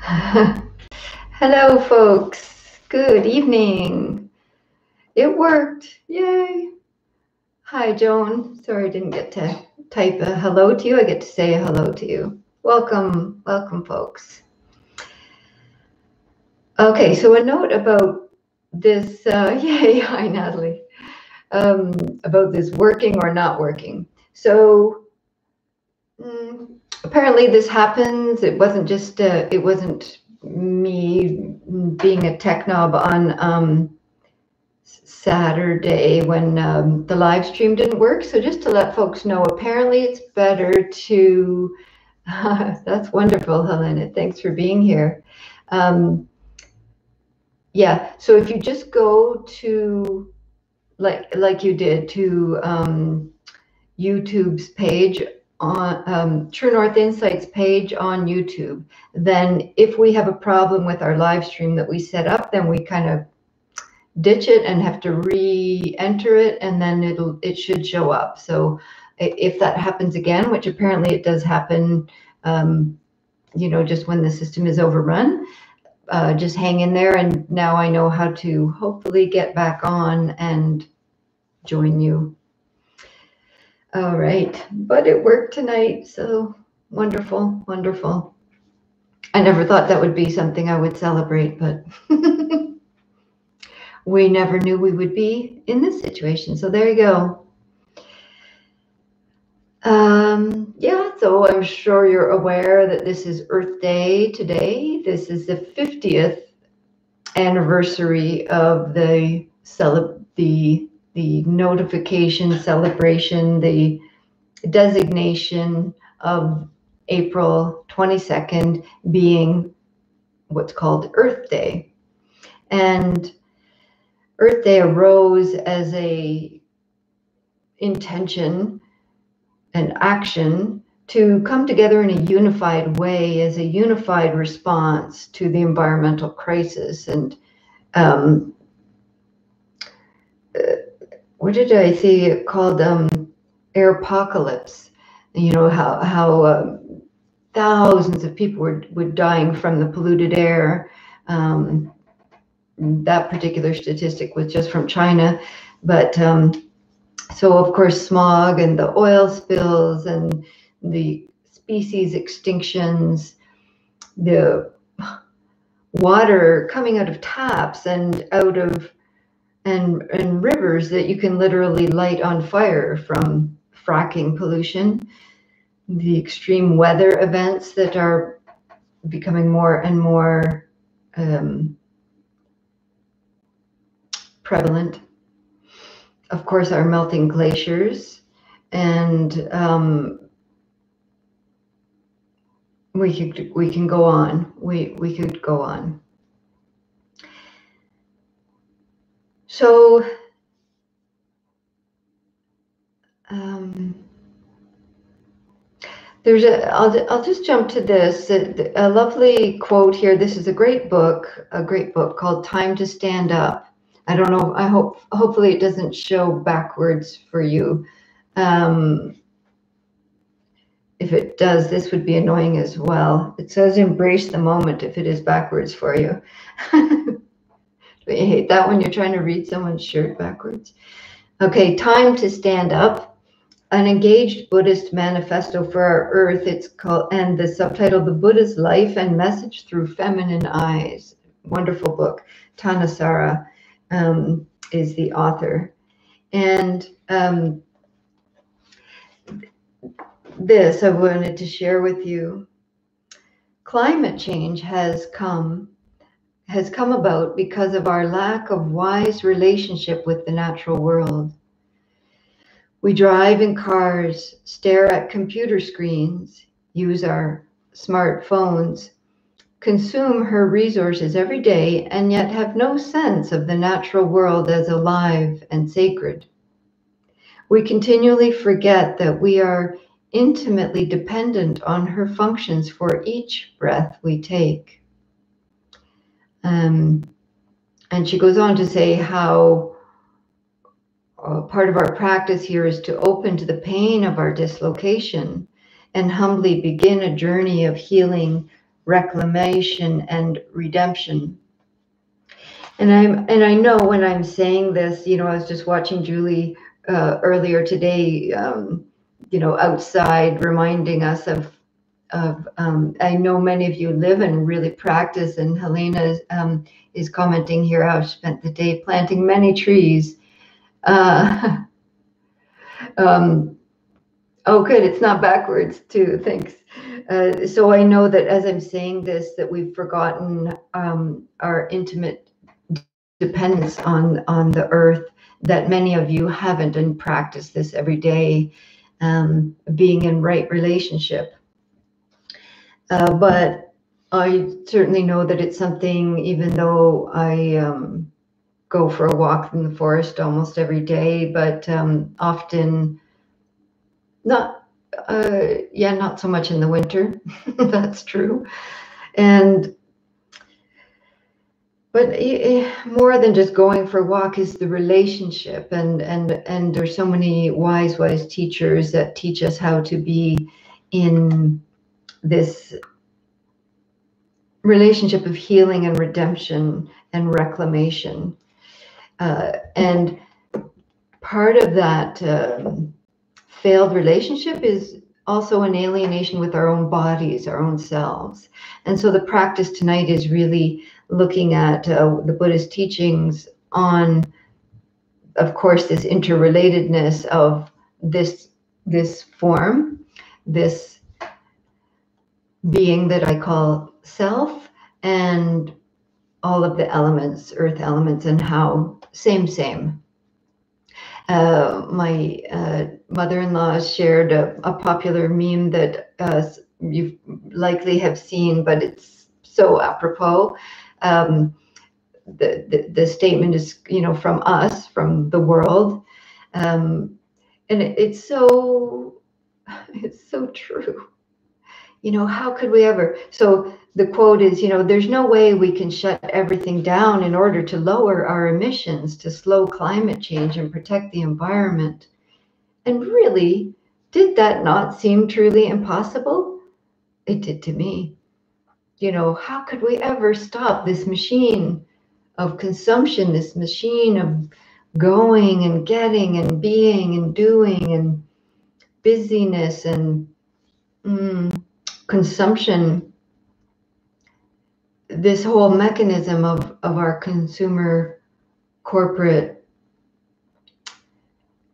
Hello, folks. Good evening. It worked. Yay. Hi, Joan. Sorry I didn't get to type a hello to you. I get to say a hello to you. Welcome, welcome, folks. Okay, so a note about this. Yay. Hi, Natalie. About this working or not working. So, apparently this happens. It wasn't just, it wasn't me being a tech knob on Saturday when the live stream didn't work. So just to let folks know, apparently it's better to, that's wonderful, Helena. Thanks for being here. Yeah, so if you just go to, like you did, to YouTube's page, on True North Insights page on YouTube, then if we have a problem with our live stream that we set up, then we kind of ditch it and have to re-enter it, and then it should show up. So if that happens again, which apparently it does happen, just when the system is overrun, just hang in there, and now I know how to hopefully get back on and join you. All right, but it worked tonight, so wonderful, wonderful. I never thought that would be something I would celebrate, but we never knew we would be in this situation. So there you go. Yeah, so I'm sure you're aware that this is Earth Day today. This is the 50th anniversary of the notification celebration, the designation of April 22nd being what's called Earth Day. And Earth Day arose as a intention and action to come together in a unified way as a unified response to the environmental crisis. And what did I see it called? Airpocalypse. You know, how thousands of people were dying from the polluted air. That particular statistic was just from China, but so of course smog and the oil spills and the species extinctions, the water coming out of taps and out of and rivers that you can literally light on fire from fracking pollution, the extreme weather events that are becoming more and more prevalent. Of course, our melting glaciers, and we can go on. We could go on. So I'll just jump to this. A lovely quote here. This is a great book called Time to Stand Up. I don't know. Hopefully it doesn't show backwards for you. If it does, this would be annoying as well. It says embrace the moment if it is backwards for you. But you hate that when you're trying to read someone's shirt backwards. Okay, Time to Stand Up, an engaged Buddhist manifesto for our earth. It's called, and the subtitle, The Buddha's Life and Message Through Feminine Eyes. Wonderful book. Thanissara is the author. And this I wanted to share with you. Climate change has come about because of our lack of wise relationship with the natural world. We drive in cars, stare at computer screens, use our smartphones, consume her resources every day, and yet have no sense of the natural world as alive and sacred. We continually forget that we are intimately dependent on her functions for each breath we take. And she goes on to say how part of our practice here is to open to the pain of our dislocation and humbly begin a journey of healing reclamation, and redemption. And I know when I'm saying this, I was just watching Julie earlier today, outside, reminding us of I know many of you live and really practice, and Helena is commenting here how she spent the day planting many trees. Uh, um, oh, good, it's not backwards too, thanks. So I know that as I'm saying this, that we've forgotten our intimate dependence on the earth, that many of you haven't and practice this every day, being in right relationship. But I certainly know that it's something, even though I go for a walk in the forest almost every day, but often not, not so much in the winter. That's true. But more than just going for a walk is the relationship, and there's so many wise teachers that teach us how to be in this relationship of healing and redemption and reclamation. And part of that failed relationship is also an alienation with our own bodies, our own selves. And so the practice tonight is really looking at the Buddhist teachings on, of course, this interrelatedness of this form, this being that I call self, and all of the elements, earth elements, and how same. My mother-in-law shared a popular meme that you likely have seen, but it's so apropos. The statement is, from us, from the world, and it's so true. How could we ever? So the quote is, there's no way we can shut everything down in order to lower our emissions, to slow climate change and protect the environment. And really, did that not seem truly impossible? It did to me. How could we ever stop this machine of consumption, this machine of going and getting and being and doing and busyness and consumption, this whole mechanism of our consumer corporate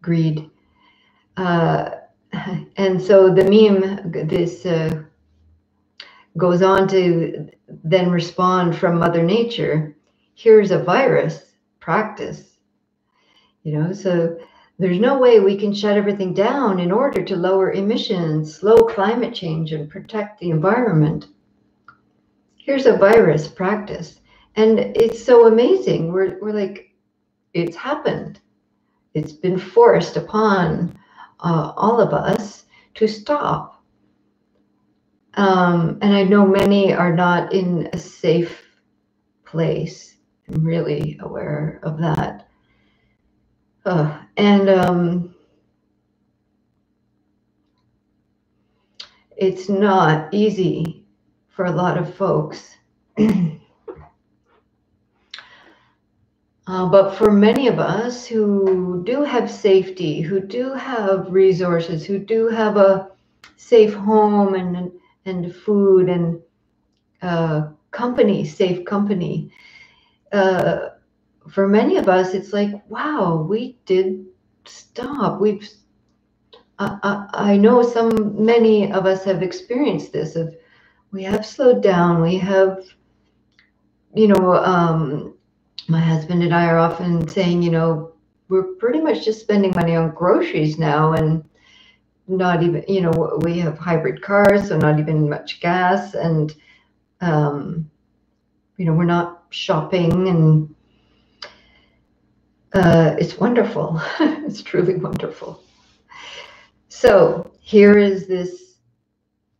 greed. And so the meme, this goes on to then respond from Mother Nature. Here's a virus, practice. So there's no way we can shut everything down in order to lower emissions, slow climate change, and protect the environment. Here's a virus, practice. And it's so amazing. We're like, it's happened. It's been forced upon all of us to stop. And I know many are not in a safe place. I'm really aware of that. And it's not easy for a lot of folks. But for many of us who do have safety, who do have resources, who do have a safe home and food and company, safe company, for many of us, it's like, wow, we did stop. I know many of us have experienced this. We have slowed down. We have, my husband and I are often saying, we're pretty much just spending money on groceries now, and not even, we have hybrid cars, so not even much gas, and we're not shopping, and it's wonderful. It's truly wonderful. So here is this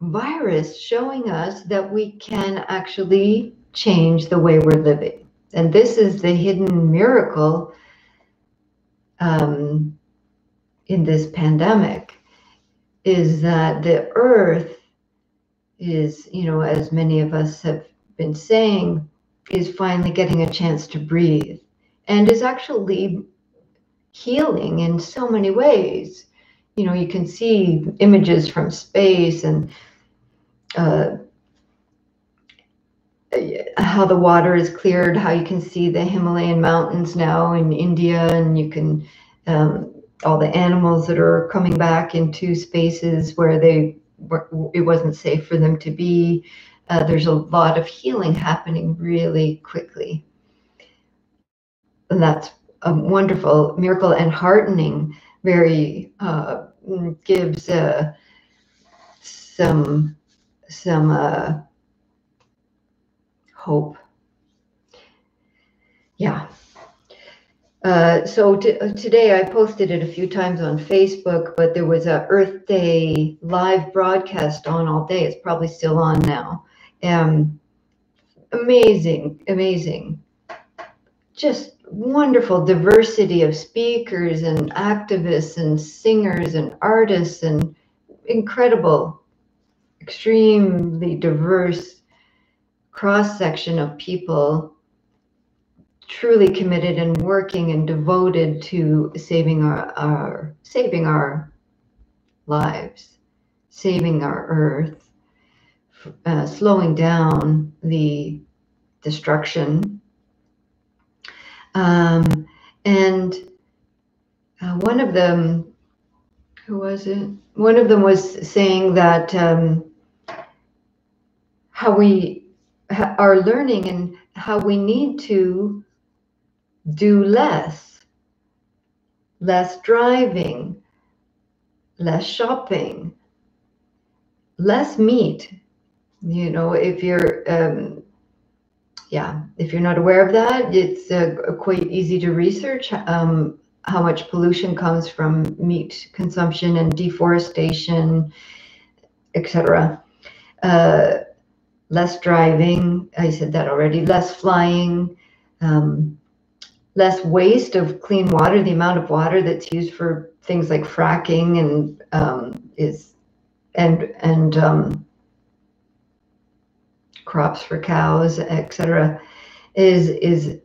virus showing us that we can actually change the way we're living. And this is the hidden miracle in this pandemic, is that the earth is, as many of us have been saying, is finally getting a chance to breathe, and is actually healing in so many ways. You can see images from space, and how the water is cleared, how you can see the Himalayan mountains now in India, and you can all the animals that are coming back into spaces where it wasn't safe for them to be. There's a lot of healing happening really quickly. And that's a wonderful miracle and heartening. Very gives some hope. Yeah. So today I posted it a few times on Facebook, but there was a Earth Day live broadcast on all day. It's probably still on now. Amazing. Just wonderful diversity of speakers and activists and singers and artists, and incredible, extremely diverse cross-section of people truly committed and working and devoted to saving our lives, saving our earth, slowing down the destruction. And one of them, who was it? One of them was saying that how we are learning and how we need to do less driving, less shopping, less meat. If you're if you're not aware of that, it's quite easy to research how much pollution comes from meat consumption and deforestation, etc. Less driving, I said that already. Less flying, less waste of clean water. The amount of water that's used for things like fracking and crops for cows, etc., is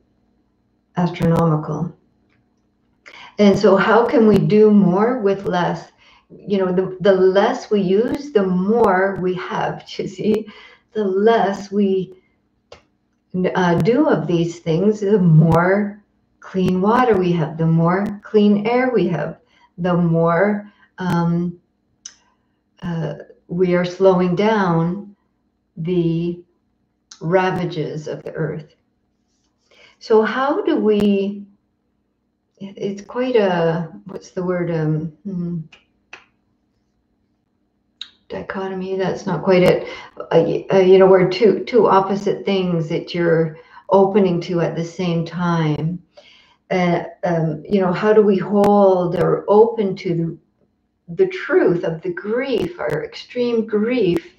astronomical. And so how can we do more with less? The less we use, the more we have. You see, the less we do of these things, the more clean water we have, the more clean air we have, the more we are slowing down the ravages of the earth. So how do we, it's quite a, what's the word, dichotomy, that's not quite it. We're two opposite things that you're opening to at the same time. How do we hold or open to the truth of the grief, our extreme grief,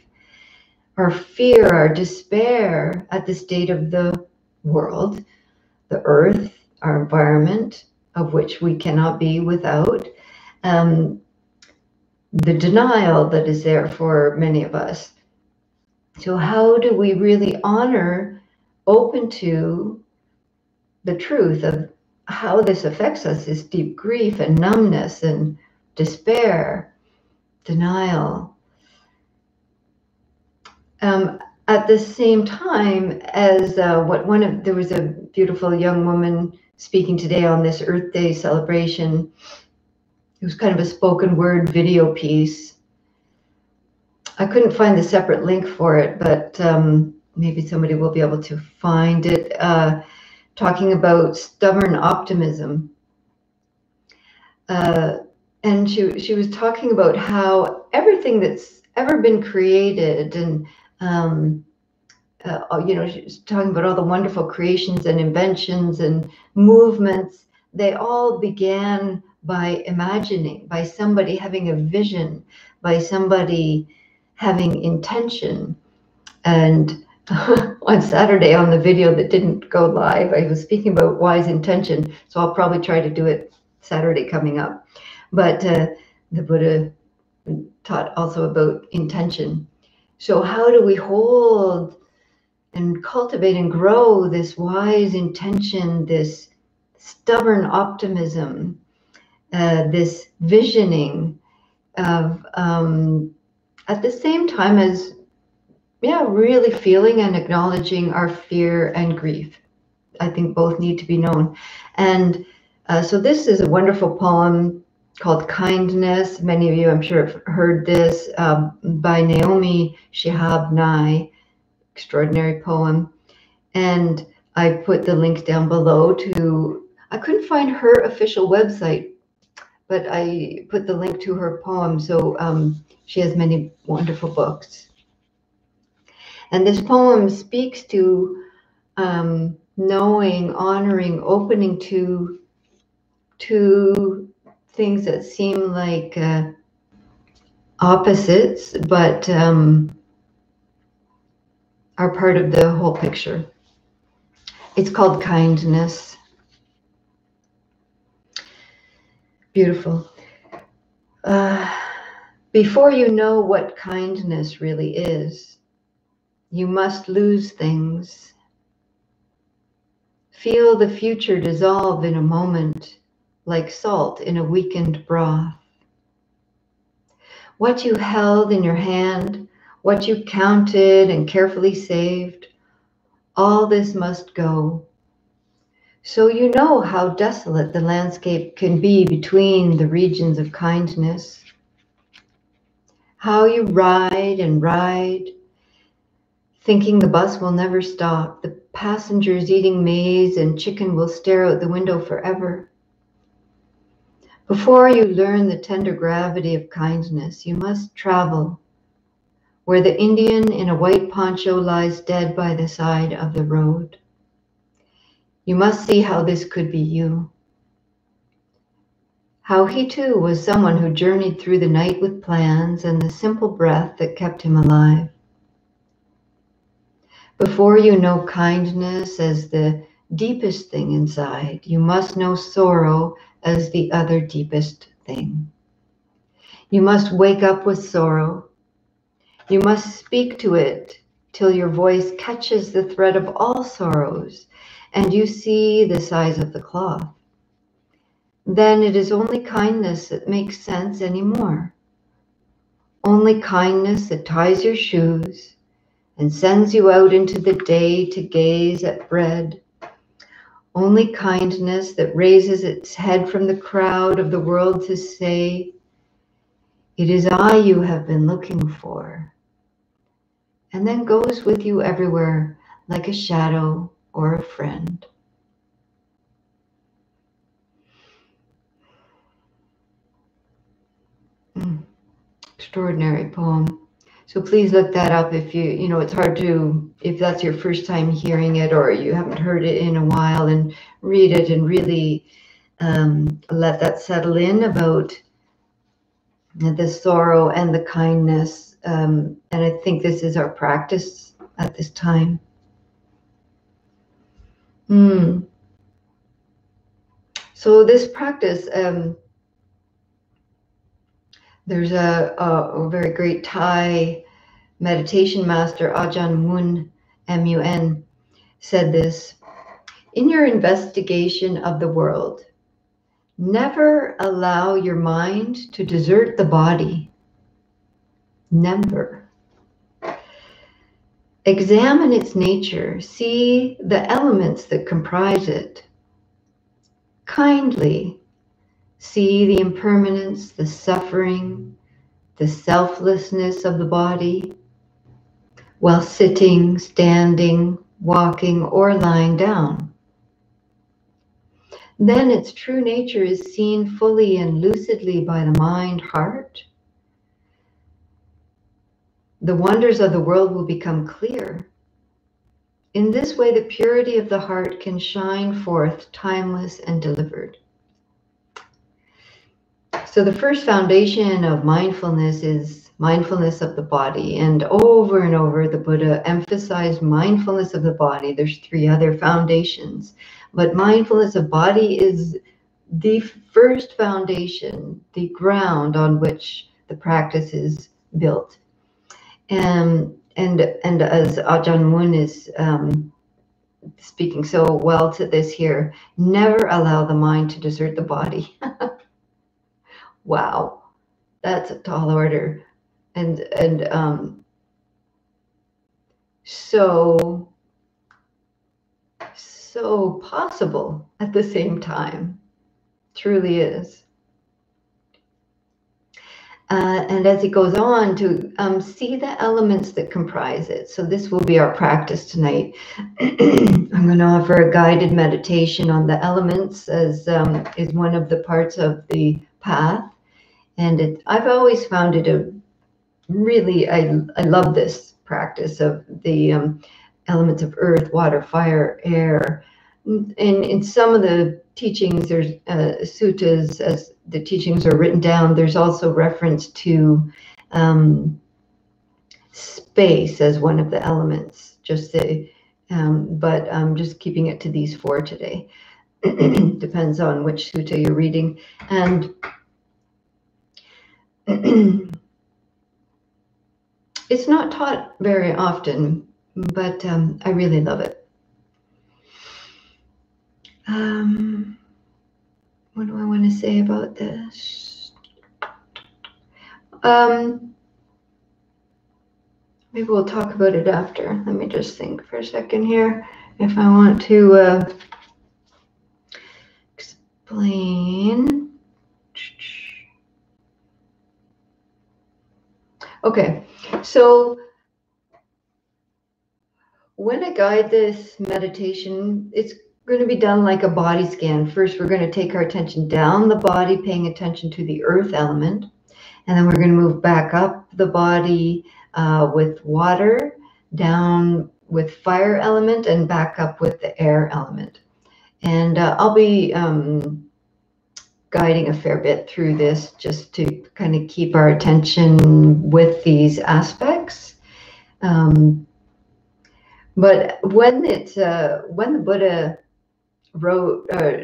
our fear, our despair at the state of the world, the earth, our environment, of which we cannot be without, the denial that is there for many of us. So how do we really honor, open to the truth of how this affects us, this deep grief and numbness and despair, denial, at the same time as there was a beautiful young woman speaking today on this Earth Day celebration. It was kind of a spoken word video piece. I couldn't find the separate link for it, but maybe somebody will be able to find it, talking about stubborn optimism. And she was talking about how everything that's ever been created, and she was talking about all the wonderful creations and inventions and movements. They all began by imagining, by somebody having a vision, by somebody having intention. And on Saturday, on the video that didn't go live, I was speaking about wise intention, so I'll probably try to do it Saturday coming up. But the Buddha taught also about intention. So how do we hold and cultivate and grow this wise intention, this stubborn optimism, this visioning of, at the same time as, really feeling and acknowledging our fear and grief. I think both need to be known. And so this is a wonderful poem called Kindness. Many of you, I'm sure, have heard this, by Naomi Shihab Nye, extraordinary poem. And I put the links down below to, I couldn't find her official website, but I put the link to her poem. So she has many wonderful books. And this poem speaks to knowing, honoring, opening to things that seem like opposites, but are part of the whole picture. It's called Kindness. Beautiful. Before you know what kindness really is, you must lose things. Feel the future dissolve in a moment, like salt in a weakened broth. What you held in your hand, what you counted and carefully saved, all this must go. So you know how desolate the landscape can be between the regions of kindness. How you ride and ride, thinking the bus will never stop, the passengers eating maize and chicken will stare out the window forever. Before you learn the tender gravity of kindness, you must travel where the Indian in a white poncho lies dead by the side of the road. You must see how this could be you. How he too was someone who journeyed through the night with plans and the simple breath that kept him alive. Before you know kindness as the deepest thing inside, you must know sorrow as the other deepest thing. You must wake up with sorrow. You must speak to it till your voice catches the thread of all sorrows and you see the size of the cloth. Then it is only kindness that makes sense anymore. Only kindness that ties your shoes and sends you out into the day to gaze at bread. Only kindness that raises its head from the crowd of the world to say, "It is I you have been looking for," and then goes with you everywhere like a shadow or a friend. Extraordinary poem. So please look that up if it's hard to, if that's your first time hearing it or you haven't heard it in a while, and read it and really let that settle in about the sorrow and the kindness. And I think this is our practice at this time. So this practice, there's a very great Thai meditation master, Ajahn Mun, M-U-N, said this: in your investigation of the world, never allow your mind to desert the body. Never. Examine its nature. See the elements that comprise it. Kindly see the impermanence, the suffering, the selflessness of the body while sitting, standing, walking, or lying down. Then its true nature is seen fully and lucidly by the mind, heart. The wonders of the world will become clear. In this way, the purity of the heart can shine forth, timeless and delivered. So the first foundation of mindfulness is mindfulness of the body. And over, the Buddha emphasized mindfulness of the body. There's 3 other foundations, but mindfulness of body is the first foundation, the ground on which the practice is built. And as Ajahn Mun is speaking so well to this here, never allow the mind to desert the body. Wow, that's a tall order, and so possible at the same time. Truly is. And as he goes on to see the elements that comprise it. So this will be our practice tonight. I'm going to offer a guided meditation on the elements as is one of the parts of the path. And I've always found it a really, I love this practice of the elements of earth, water, fire, air. And in some of the teachings, there's suttas, as the teachings are written down, there's also reference to space as one of the elements, but I'm just keeping it to these four today. Depends on which sutta you're reading. And it's not taught very often, but I really love it. What do I want to say about this? Maybe we'll talk about it after. Let me just think for a second here if I want to explain. Okay, so when I guide this meditation, it's going to be done like a body scan. First, we're going to take our attention down the body, paying attention to the earth element. And then we're going to move back up the body with water, down with fire element, and back up with the air element. And I'll be guiding a fair bit through this just to kind of keep our attention with these aspects. But when the Buddha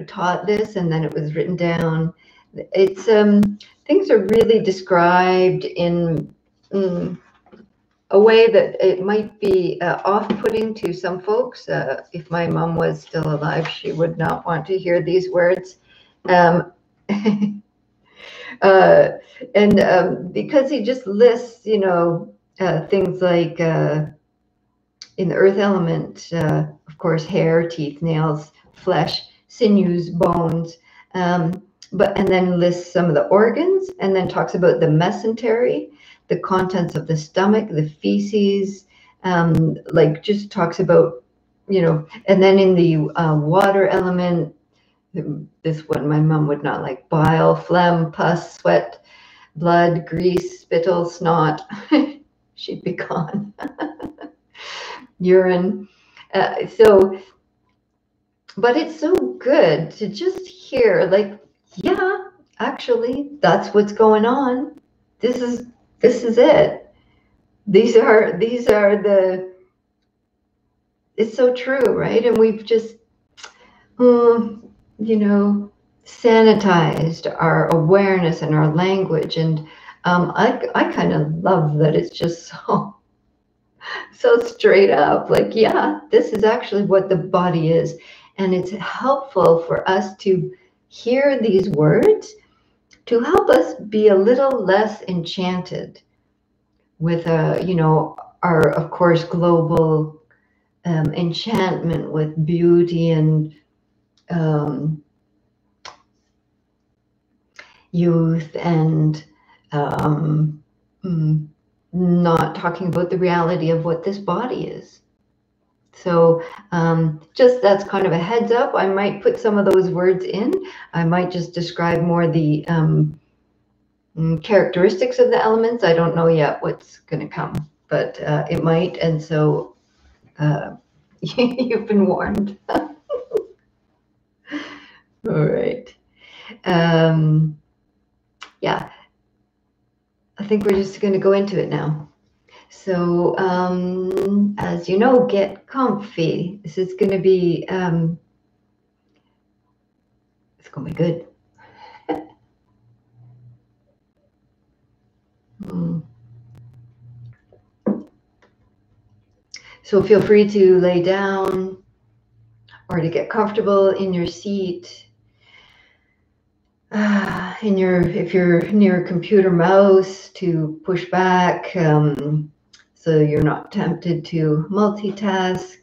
taught this, and then it was written down, it's things are really described in a way that it might be off-putting to some folks. If my mom was still alive, she would not want to hear these words. And because he just lists, things like in the earth element, of course, hair, teeth, nails, flesh, sinews, bones, and then lists some of the organs, and then talks about the mesentery, the contents of the stomach, the feces, just talks about, and then in the water element, this one my mom would not like: bile, phlegm, pus, sweat, blood, grease, spittle, snot. She'd be gone. Urine. But it's so good to just hear, like, yeah, actually, that's what's going on. This is it. These are the. It's so true, right? And we've just, sanitized our awareness and our language, and I kind of love that it's just so straight up, like, yeah, this is actually what the body is. And it's helpful for us to hear these words to help us be a little less enchanted with our, of course, global enchantment with beauty and youth, and not talking about the reality of what this body is. So just that's kind of a heads up. I might put some of those words in. I might just describe more the characteristics of the elements. I don't know yet what's going to come, but it might. And so you've been warned. All right. Yeah, I think we're just going to go into it now. So, as you know, get comfy. This is going to be, it's going to be good. So feel free to lay down or to get comfortable in your seat. If you're near a computer mouse, to push back so you're not tempted to multitask.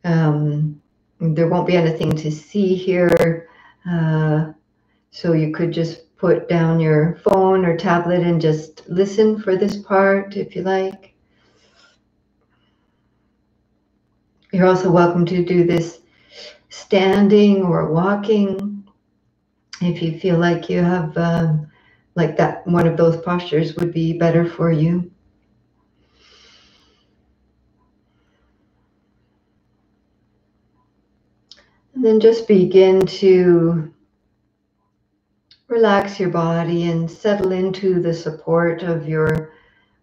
There won't be anything to see here, so you could just put down your phone or tablet and just listen for this part if you like. You're also welcome to do this standing or walking if you feel like you have like that one of those postures would be better for you. And then just begin to relax your body and settle into the support of your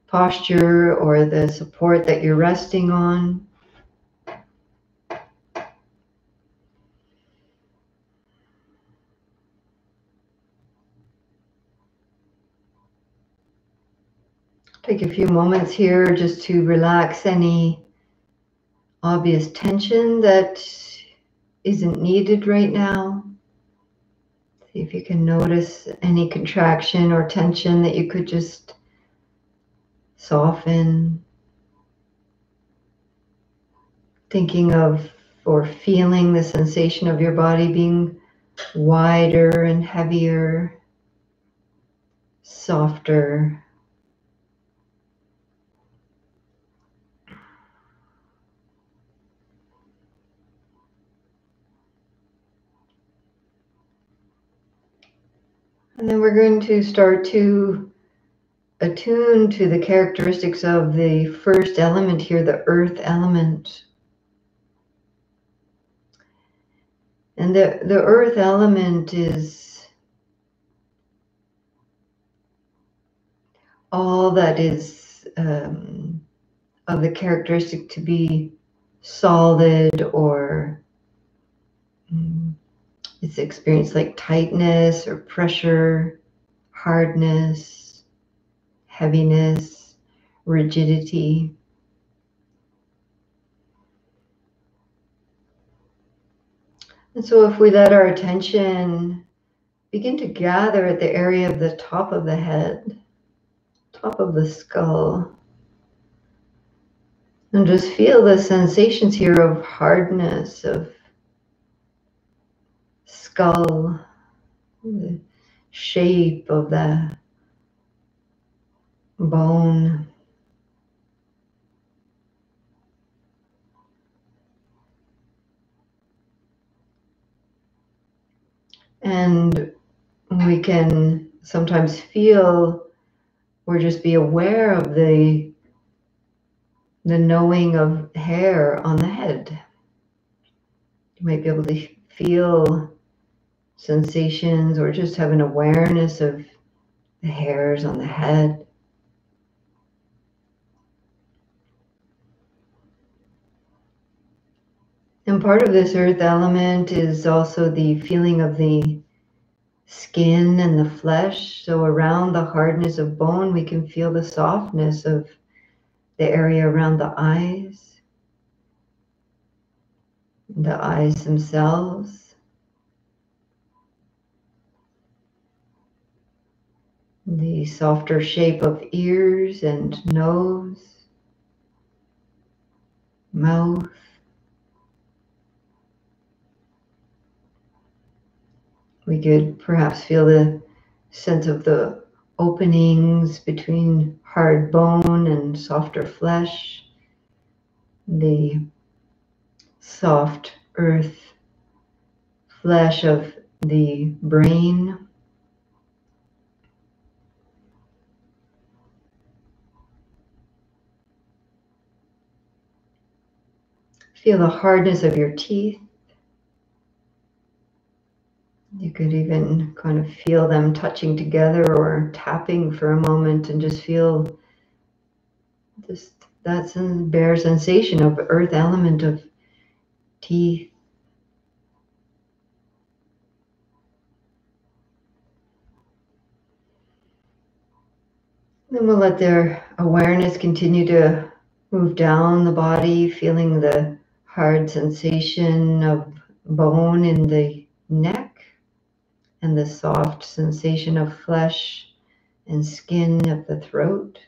posture or the support that you're resting on. Take a few moments here just to relax any obvious tension that isn't needed right now. See if you can notice any contraction or tension that you could just soften. Thinking of or feeling the sensation of your body being wider and heavier, softer. And then we're going to start to attune to the characteristics of the first element here, the earth element. And the earth element is all that is of the characteristic to be solid, or it's experienced like tightness or pressure, hardness, heaviness, rigidity. And so if we let our attention begin to gather at the area of the top of the head, top of the skull, and just feel the sensations here of hardness, of skull, the shape of the bone. And we can sometimes feel or just be aware of the knowing of hair on the head. You might be able to feel sensations or just have an awareness of the hairs on the head. And part of this earth element is also the feeling of the skin and the flesh. So around the hardness of bone, we can feel the softness of the area around the eyes themselves, the softer shape of ears and nose, mouth. We could perhaps feel the sense of the openings between hard bone and softer flesh, the soft earth flesh of the brain. Feel the hardness of your teeth. You could even kind of feel them touching together or tapping for a moment and just feel just that bare sensation of earth element of teeth. Then we'll let their awareness continue to move down the body, feeling the hard sensation of bone in the neck and the soft sensation of flesh and skin of the throat.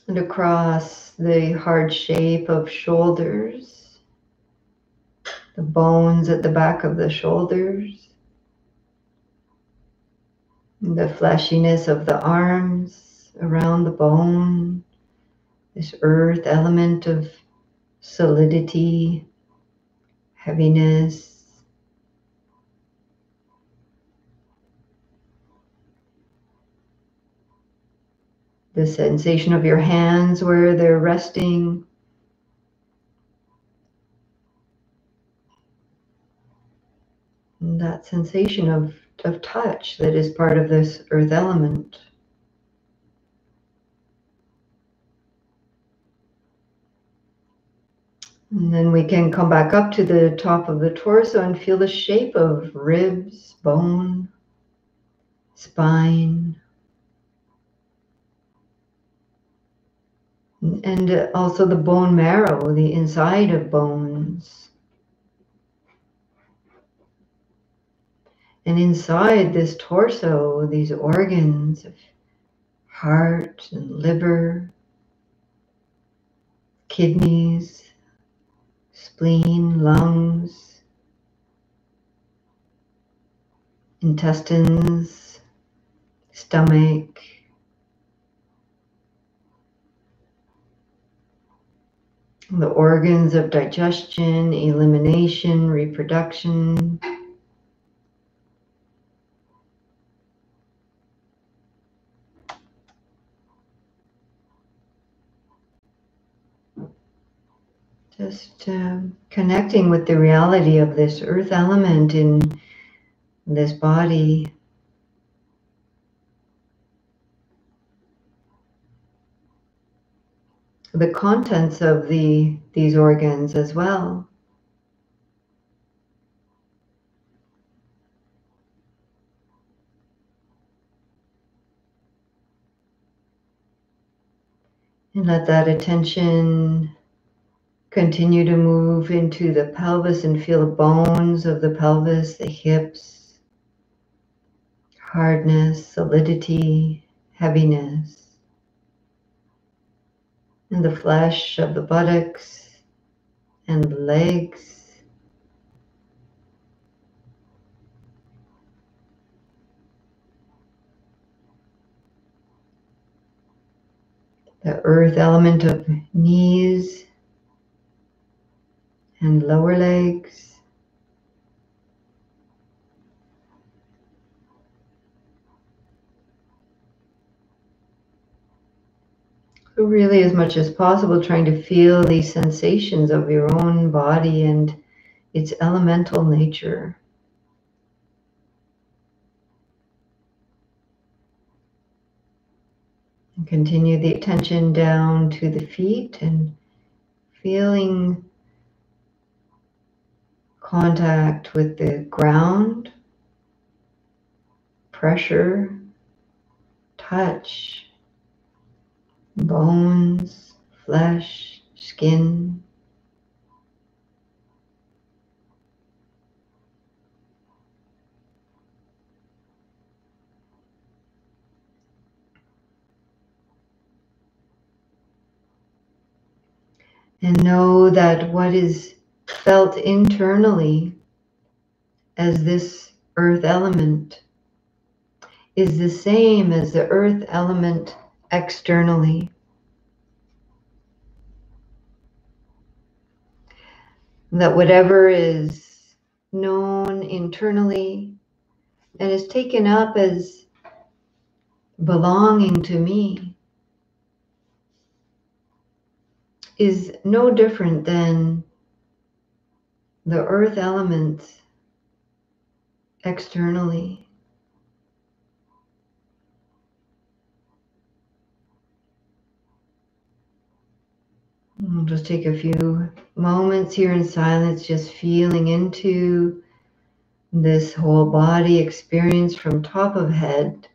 And across the hard shape of shoulders, the bones at the back of the shoulders, the fleshiness of the arms around the bone, this earth element of solidity, heaviness. The sensation of your hands where they're resting. And that sensation of touch that is part of this earth element. And then we can come back up to the top of the torso and feel the shape of ribs, bone, spine, and also the bone marrow, the inside of bones. And inside this torso, these organs of heart and liver, kidneys, spleen, lungs, intestines, stomach, the organs of digestion, elimination, reproduction. Just connecting with the reality of this earth element in this body. The contents of these organs as well. And let that attention continue to move into the pelvis and feel the bones of the pelvis, the hips, hardness, solidity, heaviness, and the flesh of the buttocks and the legs. The earth element of knees and lower legs. So really, as much as possible, trying to feel these sensations of your own body and its elemental nature. And continue the attention down to the feet and feeling contact with the ground, pressure, touch, bones, flesh, skin. And know that what is felt internally as this earth element is the same as the earth element externally. That whatever is known internally and is taken up as belonging to me is no different than the earth element externally. We'll just take a few moments here in silence, just feeling into this whole body experience from top of head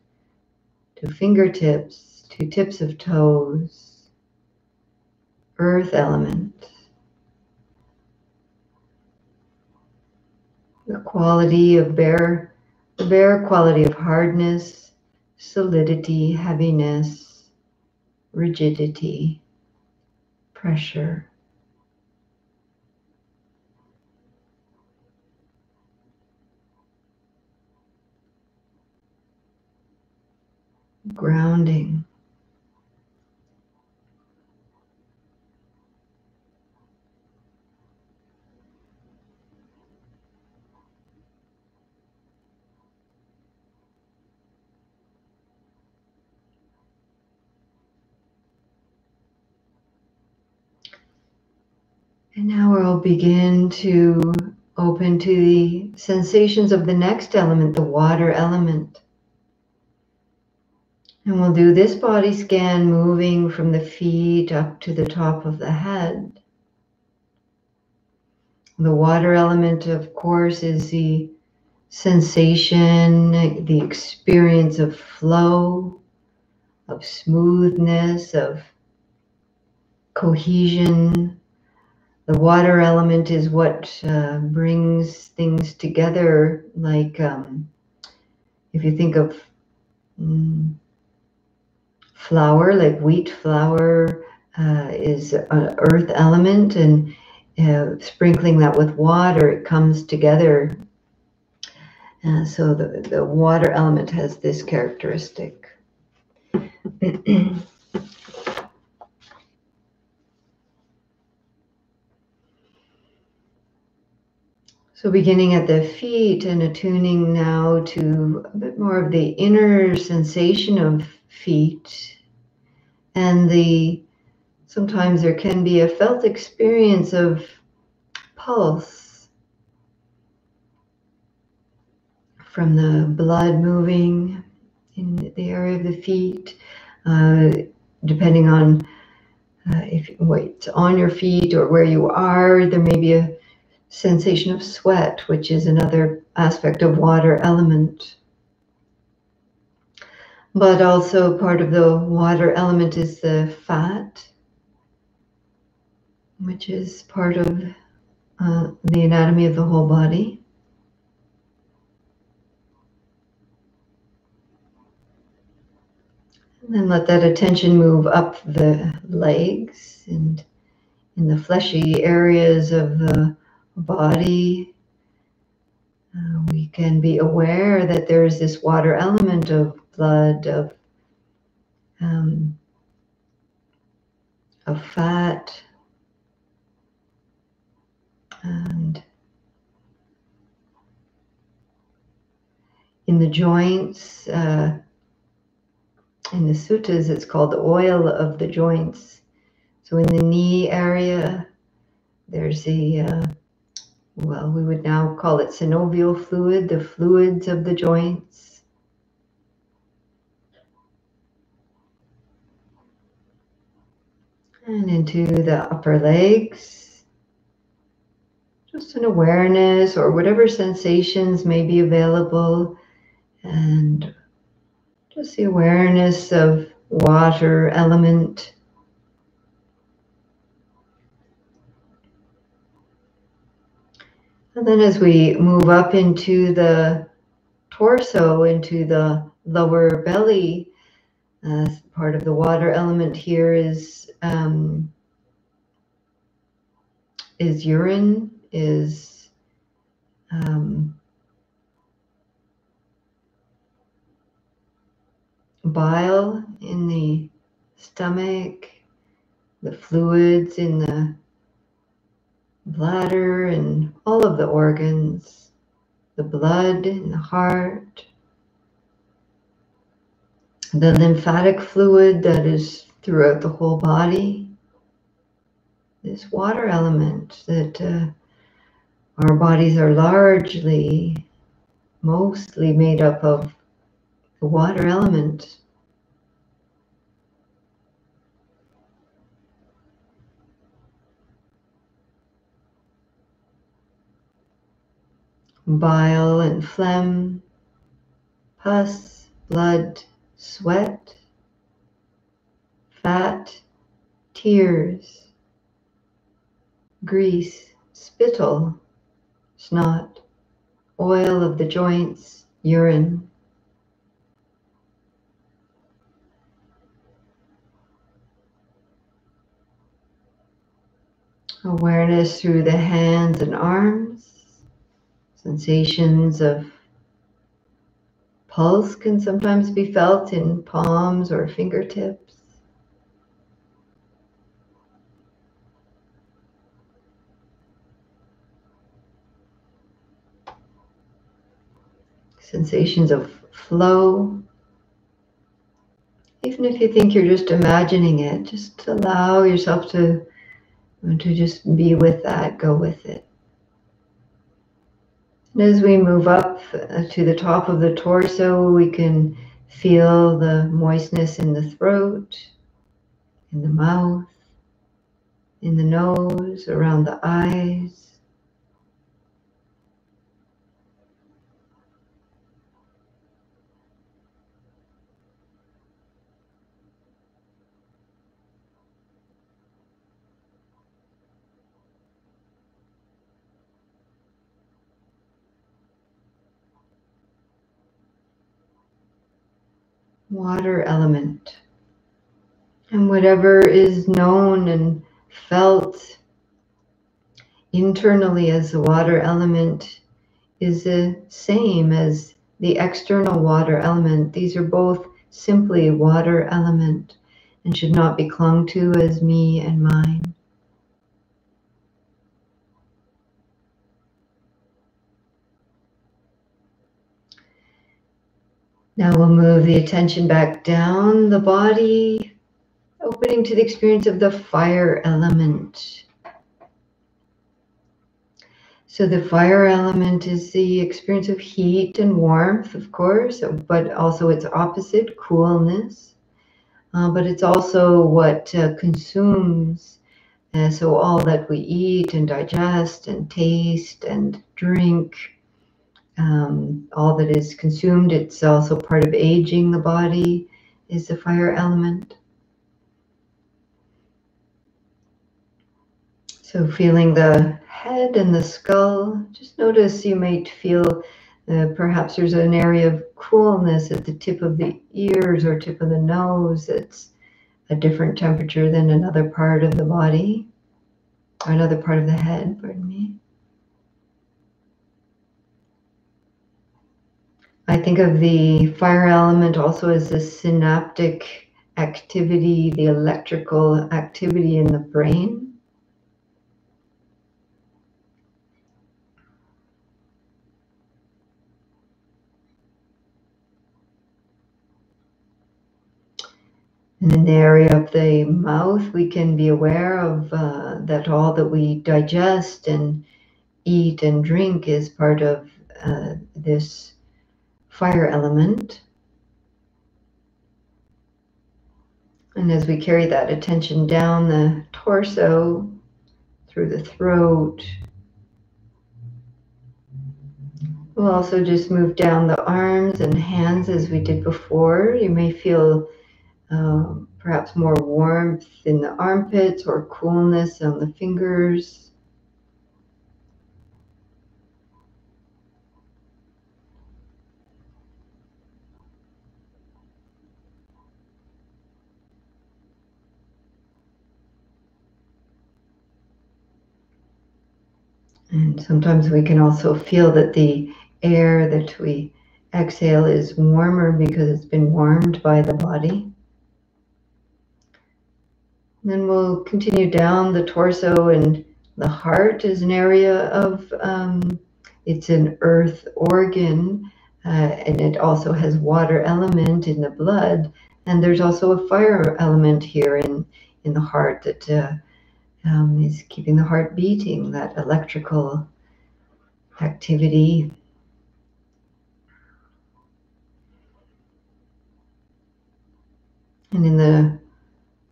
to fingertips to tips of toes. Earth element. The quality of the bare quality of hardness, solidity, heaviness, rigidity, pressure. Grounding. And now we'll begin to open to the sensations of the next element, the water element. And we'll do this body scan moving from the feet up to the top of the head. The water element, of course, is the sensation, the experience of flow, of smoothness, of cohesion. The water element is what brings things together, like if you think of flour, like wheat flour is an earth element, and sprinkling that with water, it comes together. So the water element has this characteristic. So beginning at the feet and attuning now to a bit more of the inner sensation of feet, and sometimes there can be a felt experience of pulse from the blood moving in the area of the feet, depending on if what's on your feet or where you are. There may be a sensation of sweat, which is another aspect of water element. But also part of the water element is the fat, which is part of the anatomy of the whole body. And then let that attention move up the legs and in the fleshy areas of the body. We can be aware that there is this water element of blood, of fat, and in the joints. In the suttas, it's called the oil of the joints. So in the knee area, there's we would now call it synovial fluid, the fluids of the joints. And into the upper legs, just an awareness or whatever sensations may be available, and just the awareness of water element. And then as we move up into the torso, into the lower belly, part of the water element here is urine, is bile in the stomach, the fluids in the bladder and all of the organs, the blood in the heart, the lymphatic fluid that is throughout the whole body, this water element that our bodies are mostly made up of the water element. bile and phlegm, pus, blood, sweat, fat, tears, grease, spittle, snot, oil of the joints, urine. Awareness through the hands and arms. Sensations of pulse can sometimes be felt in palms or fingertips. Sensations of flow. Even if you think you're just imagining it, just allow yourself to just be with that, go with it. And as we move up to the top of the torso, we can feel the moistness in the throat, in the mouth, in the nose, around the eyes. Water element. And whatever is known and felt internally as the water element is the same as the external water element. These are both simply water element and should not be clung to as me and mine. Now we'll move the attention back down the body, opening to the experience of the fire element. So the fire element is the experience of heat and warmth, of course, but also its opposite, coolness. But it's also what consumes. So all that we eat and digest and taste and drink, all that is consumed, it's also part of aging the body, is the fire element. So feeling the head and the skull, just notice you might feel perhaps there's an area of coolness at the tip of the ears or tip of the nose. It's a different temperature than another part of the body, or another part of the head, pardon me. I think of the fire element also as the synaptic activity, the electrical activity in the brain. And in the area of the mouth, we can be aware of that all that we digest and eat and drink is part of this fire element. And as we carry that attention down the torso, through the throat, we'll also just move down the arms and hands as we did before. You may feel perhaps more warmth in the armpits or coolness on the fingers. And sometimes we can also feel that the air that we exhale is warmer because it's been warmed by the body. And then we'll continue down the torso, and the heart is an area of, it's an earth organ, and it also has water element in the blood. And there's also a fire element here in the heart that is keeping the heart beating, that electrical activity. And in the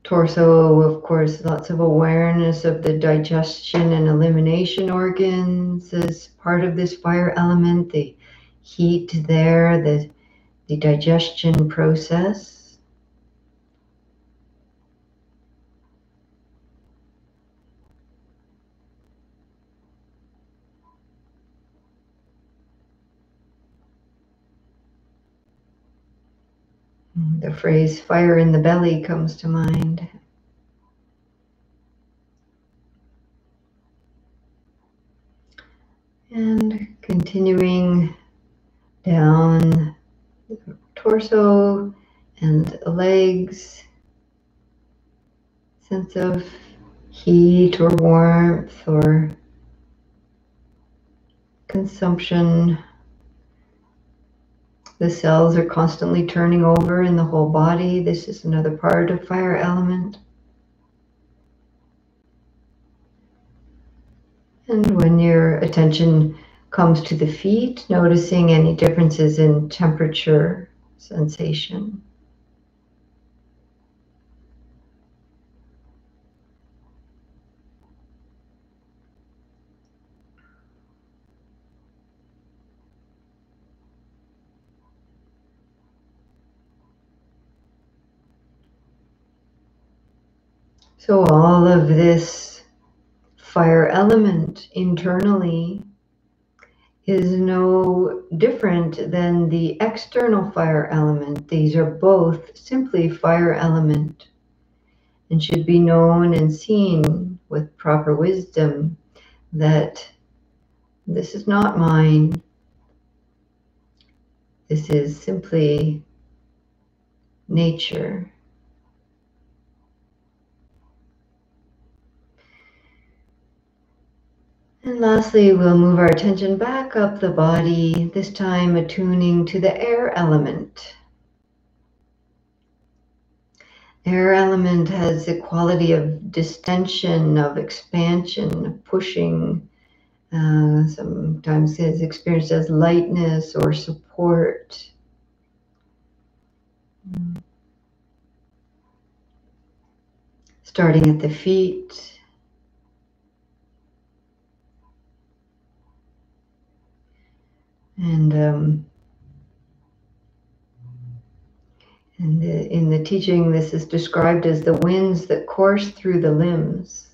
Torso, of course, lots of awareness of the digestion and elimination organs as part of this fire element, the heat there, the digestion process. The phrase fire in the belly comes to mind. And continuing down the torso and legs, sense of heat or warmth or consumption. The cells are constantly turning over in the whole body. This is another part of fire element. And when your attention comes to the feet, noticing any differences in temperature, sensation. So all of this fire element internally is no different than the external fire element. These are both simply fire element and should be known and seen with proper wisdom that this is not mine. This is simply nature. And lastly, we'll move our attention back up the body, this time attuning to the air element. Air element has the quality of distension, of expansion, of pushing. Sometimes it's experienced as lightness or support. Starting at the feet. And in the teaching, this is described as the winds that course through the limbs.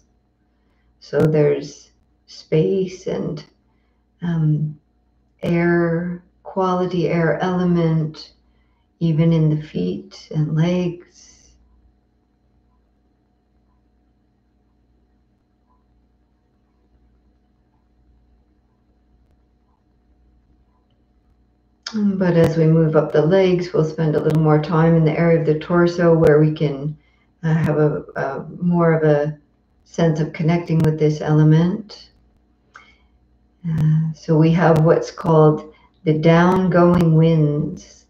So there's space and air, quality air element, even in the feet and legs. But as we move up the legs, we'll spend a little more time in the area of the torso where we can have a more of a sense of connecting with this element. So we have what's called the down-going winds,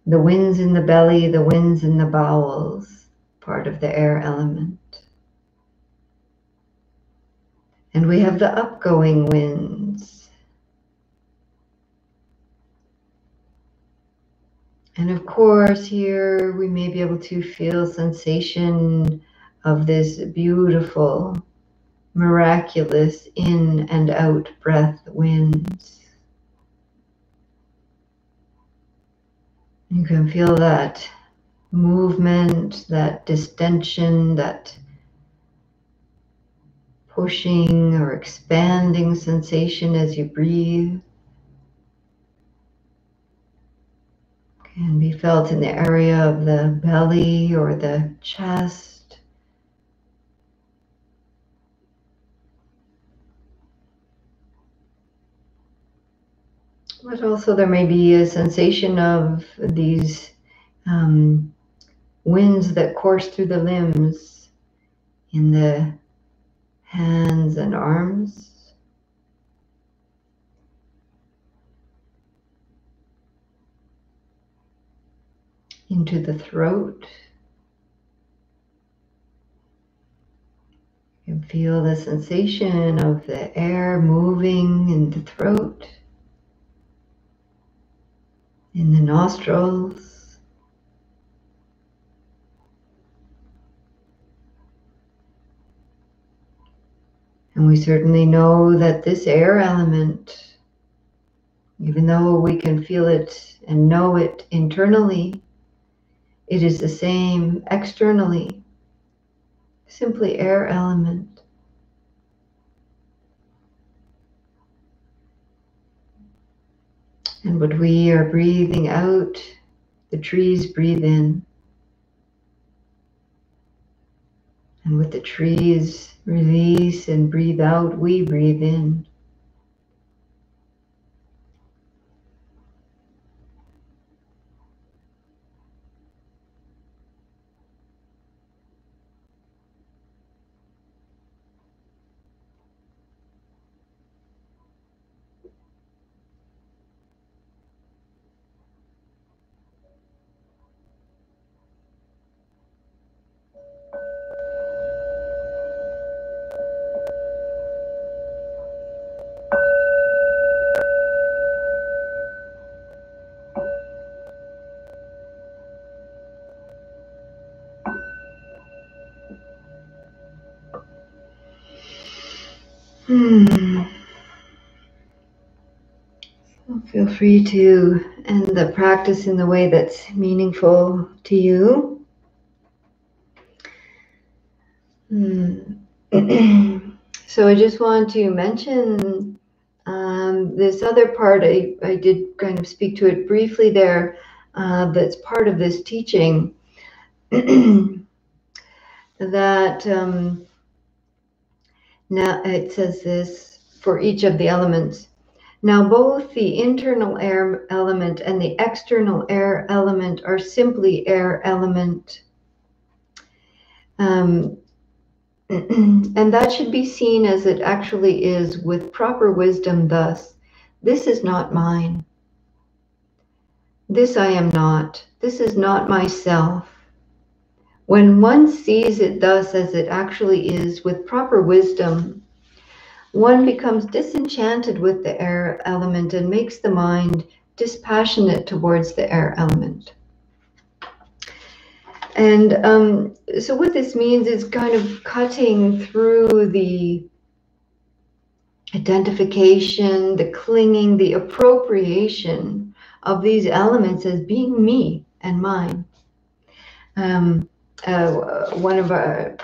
the winds in the belly, the winds in the bowels, part of the air element. And we have the upgoing winds. And of course, here we may be able to feel sensation of this beautiful, miraculous in and out breath winds. You can feel that movement, that distension, that pushing or expanding sensation as you breathe. Can be felt in the area of the belly or the chest. But also there may be a sensation of these winds that course through the limbs in the hands and arms. Into the throat. You can feel the sensation of the air moving in the throat, in the nostrils. And we certainly know that this air element, even though we can feel it and know it internally, it is the same externally, simply air element. And what we are breathing out, the trees breathe in. And with the trees release and breathe out, we breathe in. So feel free to end the practice in the way that's meaningful to you. So I just want to mention this other part. I did kind of speak to it briefly there. That's part of this teaching. That now it says this for each of the elements. Now both the internal air element and the external air element are simply air element. And that should be seen as it actually is with proper wisdom thus. This is not mine. This I am not. This is not myself. When one sees it thus as it actually is with proper wisdom, one becomes disenchanted with the air element and makes the mind dispassionate towards the air element. And so what this means is kind of cutting through the identification, the clinging, the appropriation of these elements as being me and mine. One of our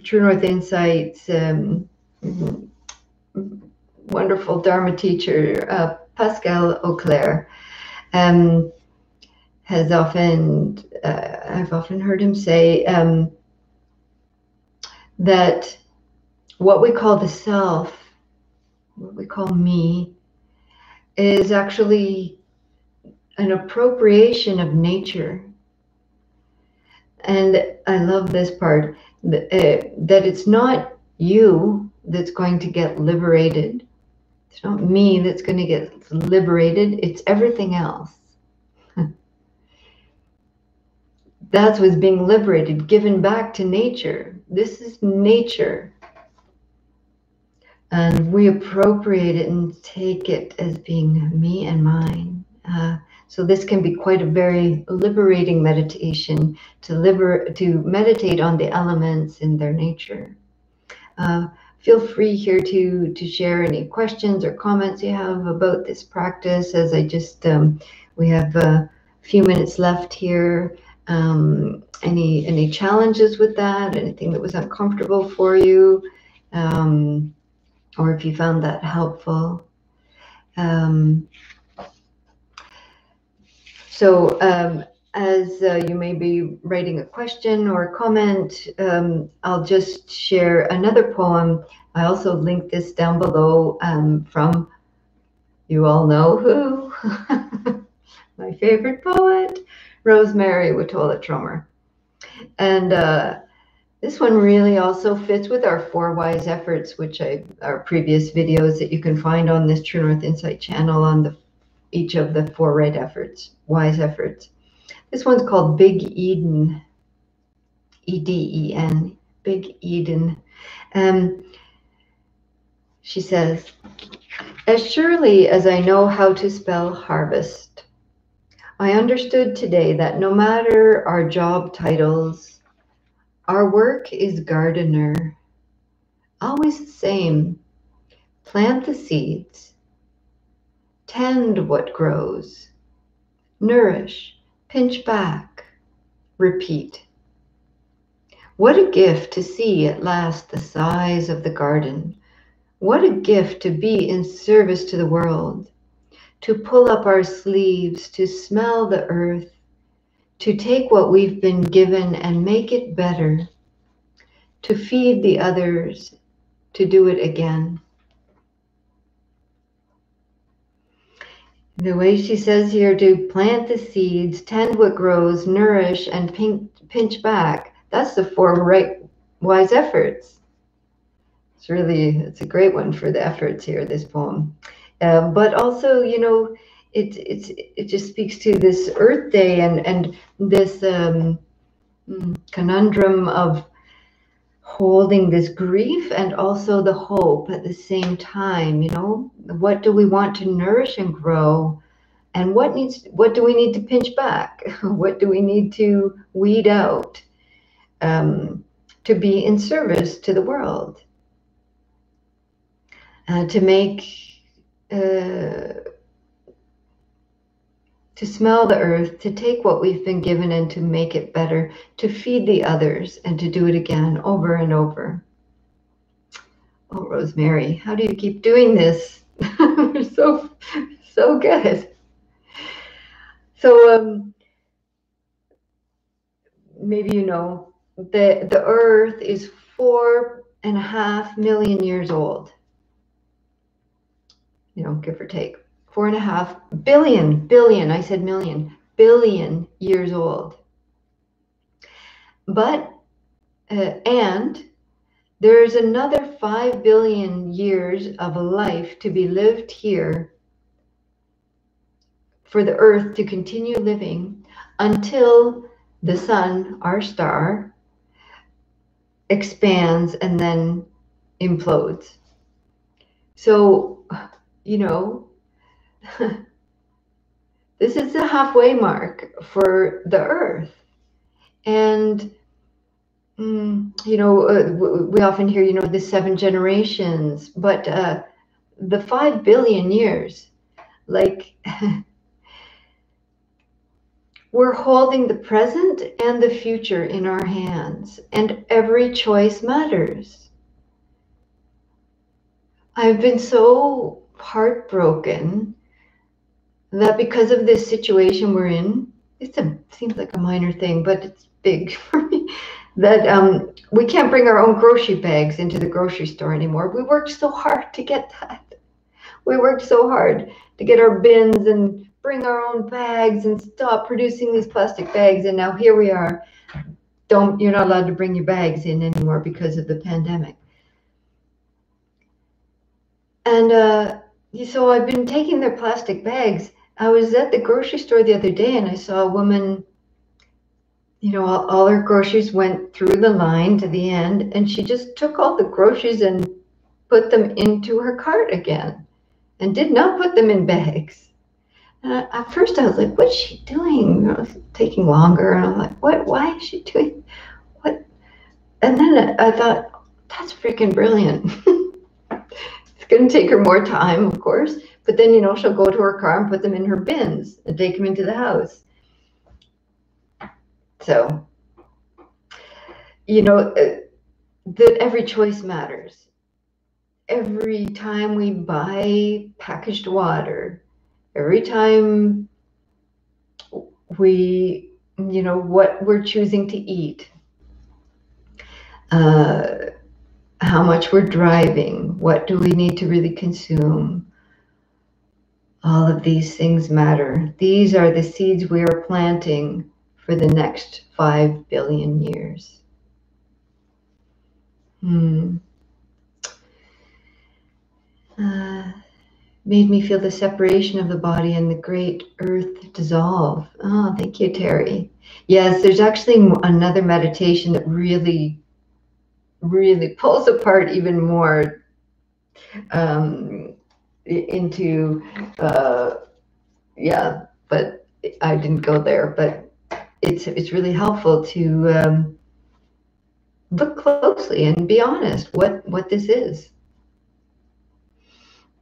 True North Insights wonderful Dharma teacher, Pascal Auclair, has often, I've often heard him say that what we call the self, what we call me, is actually an appropriation of nature. And I love this part, that it's not you that's going to get liberated. It's not me that's going to get liberated. It's everything else. That's what's being liberated, given back to nature. This is nature. And we appropriate it and take it as being me and mine. So this can be quite a very liberating meditation, to meditate on the elements in their nature. Feel free here to share any questions or comments you have about this practice, as I just, we have a few minutes left here. Any challenges with that, anything that was uncomfortable for you, or if you found that helpful. As you may be writing a question or a comment, I'll just share another poem. I also linked this down below from, you all know who, my favorite poet, Rosemary Watola Tromer. And this one really also fits with our 4 wise efforts, which our previous videos that you can find on this True North Insight channel on each of the 4 right efforts, wise efforts. This one's called Big Eden, E-D-E-N, Big Eden. She says, as surely as I know how to spell harvest, I understood today that no matter our job titles, our work is gardener. always the same. Plant the seeds, tend what grows, nourish, pinch back, repeat. What a gift to see at last the size of the garden. What a gift to be in service to the world, to pull up our sleeves, to smell the earth, to take what we've been given and make it better, to feed the others, to do it again. The way she says here, to plant the seeds, tend what grows, nourish, and pinch back. That's the 4 right wise efforts. It's a great one for the efforts here, this poem. But also, it just speaks to this Earth Day and this conundrum of holding this grief and also the hope at the same time. What do we want to nourish and grow, and what do we need to pinch back? What do we need to weed out to be in service to the world? To make, to smell the earth, to take what we've been given and to make it better, to feed the others and to do it again over and over. Oh, Rosemary, how do you keep doing this? so good. So maybe the earth is 4.5 million years old. Give or take. 4.5 billion, I said million, billion years old. But, and there's another 5 billion years of life to be lived here for the earth to continue living until the sun, our star, expands and then implodes. So, this is the halfway mark for the earth. And, we often hear, the 7 generations, but the 5 billion years, like, we're holding the present and the future in our hands, and every choice matters. I've been so heartbroken that because of this situation we're in, it seems like a minor thing, but it's big for me, that we can't bring our own grocery bags into the grocery store anymore. We worked so hard to get that. We worked so hard to get our bins and bring our own bags and stop producing these plastic bags. And now here we are. You're not allowed to bring your bags in anymore because of the pandemic. And so I've been taking their plastic bags. I was at the grocery store the other day and I saw a woman, all her groceries went through the line to the end, and she just took all the groceries and put them into her cart again and did not put them in bags. And at first I was like, what's she doing? It was taking longer. And I'm like, why is she doing what? And then I thought, that's freaking brilliant. It's going to take her more time, of course, but then, she'll go to her car and put them in her bins and take them into the house. So, that every choice matters. Every time we buy packaged water, every time we, what we're choosing to eat, how much we're driving, what do we need to really consume, all of these things matter. These are the seeds we are planting for the next 5 billion years. Made me feel the separation of the body and the great earth dissolve. Oh, thank you, Terry. Yes, there's actually another meditation that really, really pulls apart even more into, but I didn't go there, but it's really helpful to look closely and be honest what this is.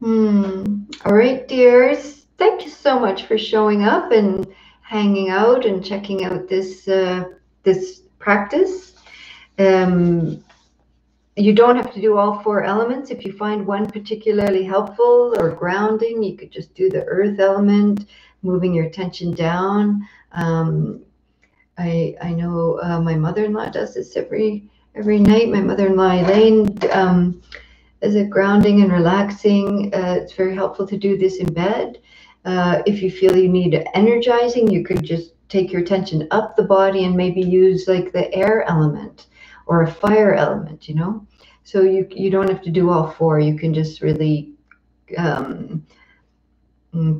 All right, dears. Thank you so much for showing up and hanging out and checking out this practice. Um, you don't have to do all four elements. If you find one particularly helpful or grounding, you could just do the earth element, moving your attention down. I know my mother-in-law does this every night. My mother-in-law Elaine is it grounding and relaxing. It's very helpful to do this in bed. If you feel you need energizing, you could just take your attention up the body and maybe use like the air element or a fire element, you know? So you don't have to do all four. You can just really um,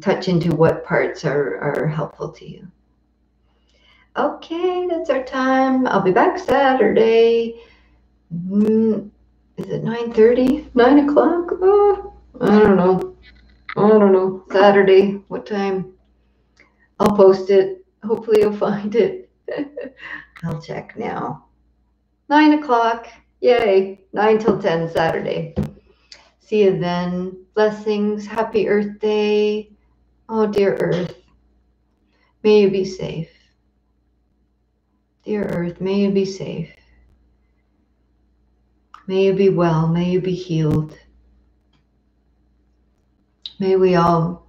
touch into what parts are helpful to you. Okay, that's our time. I'll be back Saturday. Is it 9:30? 9 o'clock? Oh, I don't know. I don't know. Saturday. What time? I'll post it. Hopefully you'll find it. I'll check now. 9 o'clock. Yay. 9 till 10 Saturday. See you then. Blessings. Happy Earth Day. Oh, dear Earth. May you be safe. Dear Earth, may you be safe. May you be well. May you be healed. May we all